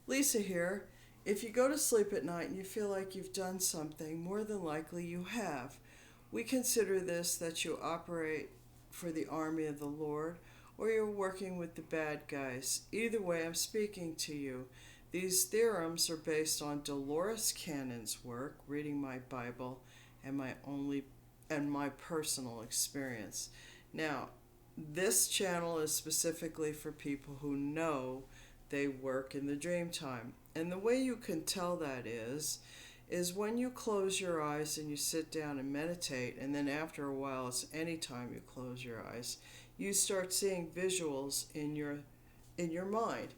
Lisa here. If you go to sleep at night and you feel like you've done something, more than likely you have. We consider this that you operate for the army of the Lord or you're working with the bad guys. Either way, I'm speaking to you. These theorems are based on Dolores Cannon's work, reading my Bible, and my personal experience. Now, this channel is specifically for people who know they work in the dream time. And the way you can tell that is when you close your eyes and you sit down and meditate, and then after a while, it's anytime you close your eyes, you start seeing visuals in your mind,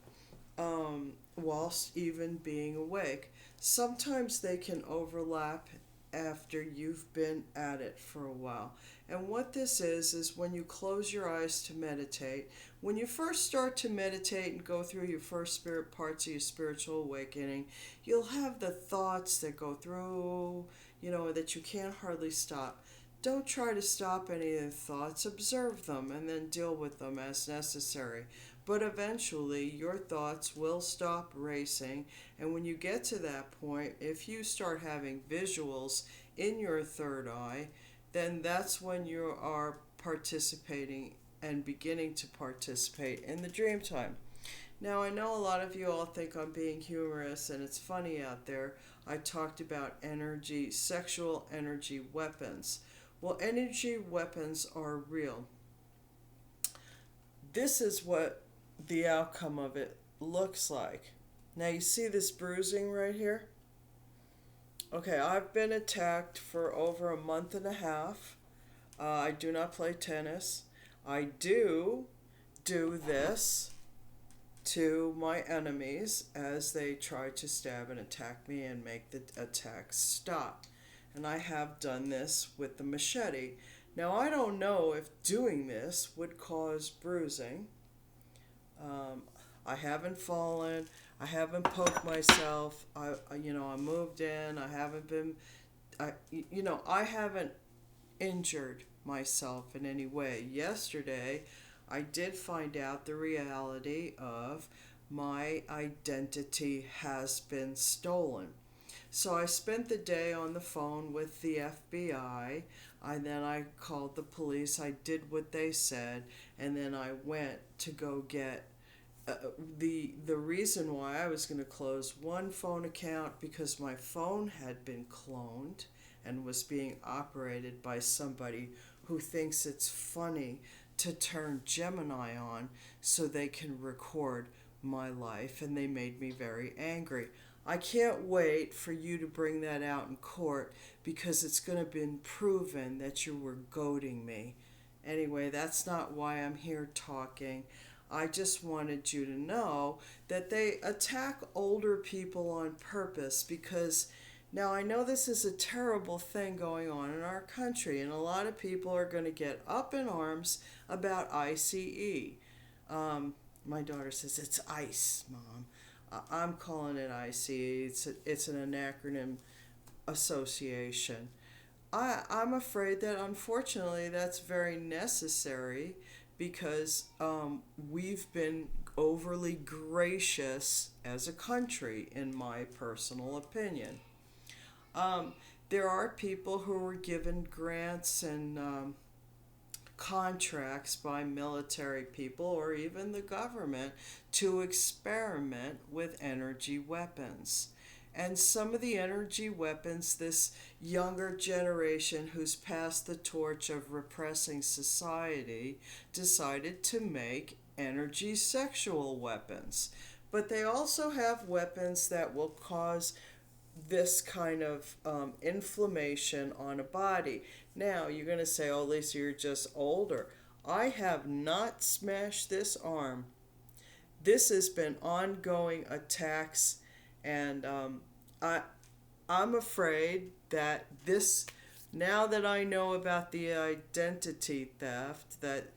whilst even being awake. Sometimes they can overlap after you've been at it for a while. And what this is when you close your eyes to meditate, when you first start to meditate and go through your first spirit parts of your spiritual awakening, you'll have the thoughts that go through, that you can't hardly stop. Don't try to stop any of the thoughts, observe them and then deal with them as necessary. But eventually, your thoughts will stop racing, and when you get to that point, if you start having visuals in your third eye, then that's when you are participating and beginning to participate in the dream time. Now, I know a lot of you all think I'm being humorous and it's funny out there. I talked about sexual energy weapons. Well, energy weapons are real. This is what the outcome of it looks like. Now, you see this bruising right here? Okay, I've been attacked for over a month and a half. I do not play tennis. I do this to my enemies as they try to stab and attack me and make the attack stop. And I have done this with the machete. Now, I don't know if doing this would cause bruising. Um, I haven't fallen. I haven't poked myself. I moved in. I haven't injured myself in any way. Yesterday, I did find out the reality of my identity has been stolen. So I spent the day on the phone with the FBI. Then I called the police. I did what they said, and then I went to go get the reason why I was going to close one phone account because my phone had been cloned and was being operated by somebody who thinks it's funny to turn Gemini on so they can record my life, and they made me very angry. I can't wait for you to bring that out in court because it's going to be proven that you were goading me. Anyway, that's not why I'm here talking. I just wanted you to know that they attack older people on purpose because now I know this is a terrible thing going on in our country, and a lot of people are going to get up in arms about ICE. My daughter says it's ICE, Mom. I'm calling it ICE. It's an acronym association. I'm afraid that unfortunately that's very necessary because we've been overly gracious as a country, in my personal opinion. Um, there are people who were given grants and contracts by military people or even the government to experiment with energy weapons. And some of the energy weapons, this younger generation who's passed the torch of repressing society decided to make energy sexual weapons. But they also have weapons that will cause this kind of inflammation on a body. Now, you're going to say, oh, Lisa, you're just older. I have not smashed this arm. This has been ongoing attacks, and I, I'm afraid that this, now that I know about the identity theft, that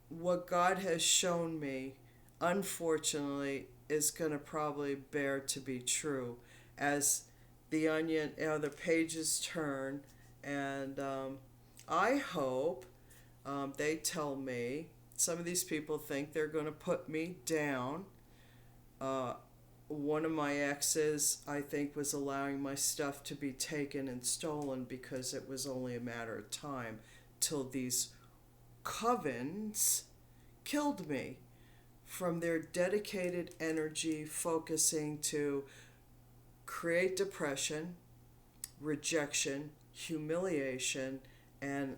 what God has shown me, unfortunately, is going to probably bear to be true as the pages turn, and I hope they tell me. Some of these people think they're going to put me down. Uh, one of my exes, I think, was allowing my stuff to be taken and stolen because it was only a matter of time till these covens killed me from their dedicated energy focusing to create depression, rejection, humiliation, and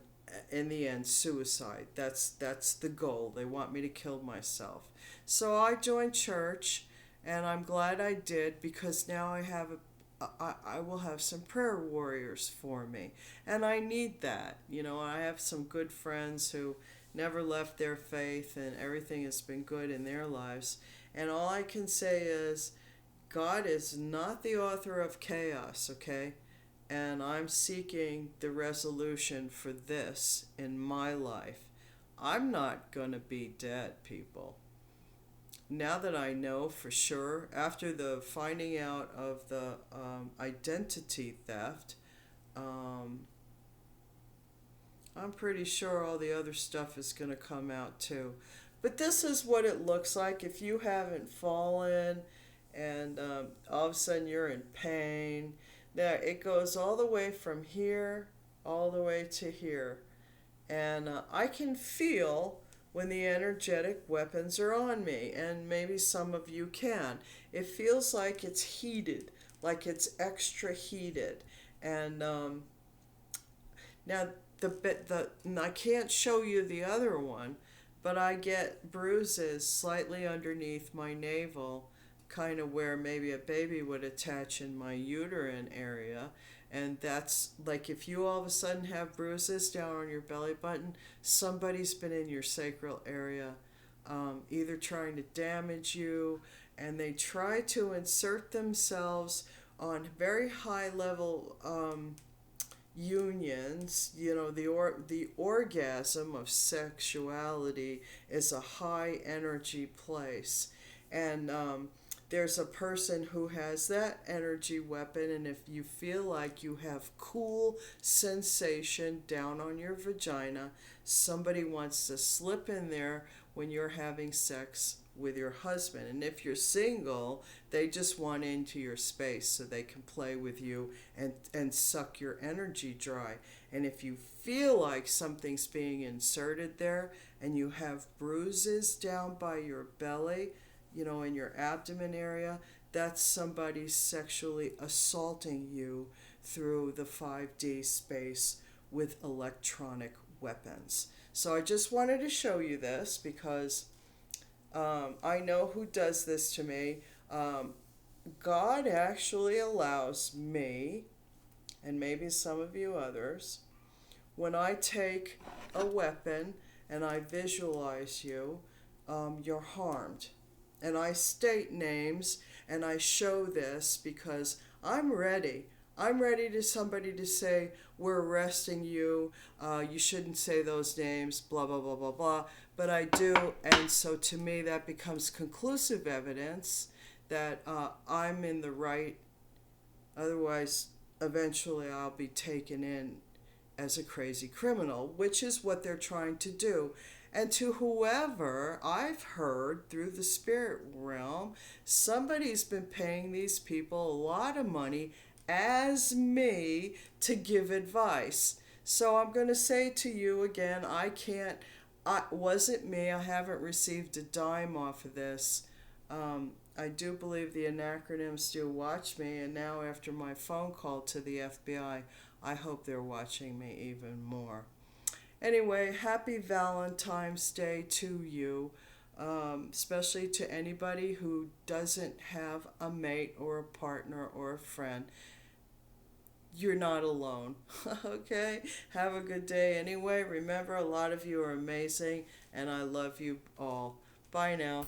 in the end suicide. That's the goal. They want me to kill myself. So I joined church, and I'm glad I did, because now I will have some prayer warriors for me, and I need that. I have some good friends who never left their faith, and everything has been good in their lives. And all I can say is, God is not the author of chaos, okay? And I'm seeking the resolution for this in my life. I'm not going to be dead, people. Now that I know for sure, after the finding out of the identity theft, um, I'm pretty sure all the other stuff is going to come out too. But this is what it looks like if you haven't fallen and all of a sudden you're in pain. Now it goes all the way from here all the way to here. And I can feel when the energetic weapons are on me, and maybe some of you can. It feels like it's heated, like it's extra heated. And now and I can't show you the other one, but I get bruises slightly underneath my navel, kind of where maybe a baby would attach in my uterine area. And that's like, if you all of a sudden have bruises down on your belly button, somebody's been in your sacral area, either trying to damage you, and they try to insert themselves on very high level unions. The orgasm of sexuality is a high energy place, and there's a person who has that energy weapon, and if you feel like you have cool sensation down on your vagina, somebody wants to slip in there when you're having sex with your husband. And if you're single, they just want into your space so they can play with you and suck your energy dry. And if you feel like something's being inserted there and you have bruises down by your belly, in your abdomen area, that's somebody sexually assaulting you through the 5D space with electronic weapons. So I just wanted to show you this because I know who does this to me. God actually allows me, and maybe some of you others, when I take a weapon and I visualize you, you're harmed. And I state names and I show this because I'm ready. I'm ready to somebody to say, we're arresting you, you shouldn't say those names, blah, blah, blah, blah, blah. But I do, and so to me that becomes conclusive evidence that I'm in the right. Otherwise, eventually I'll be taken in as a crazy criminal, which is what they're trying to do. And to whoever, I've heard through the spirit realm, somebody's been paying these people a lot of money as me to give advice. So I'm going to say to you again, wasn't me. I haven't received a dime off of this. I do believe the acronyms do watch me, and now after my phone call to the FBI, I hope they're watching me even more. Anyway, happy Valentine's Day to you, especially to anybody who doesn't have a mate or a partner or a friend. You're not alone, okay? Have a good day anyway. Remember, a lot of you are amazing, and I love you all. Bye now.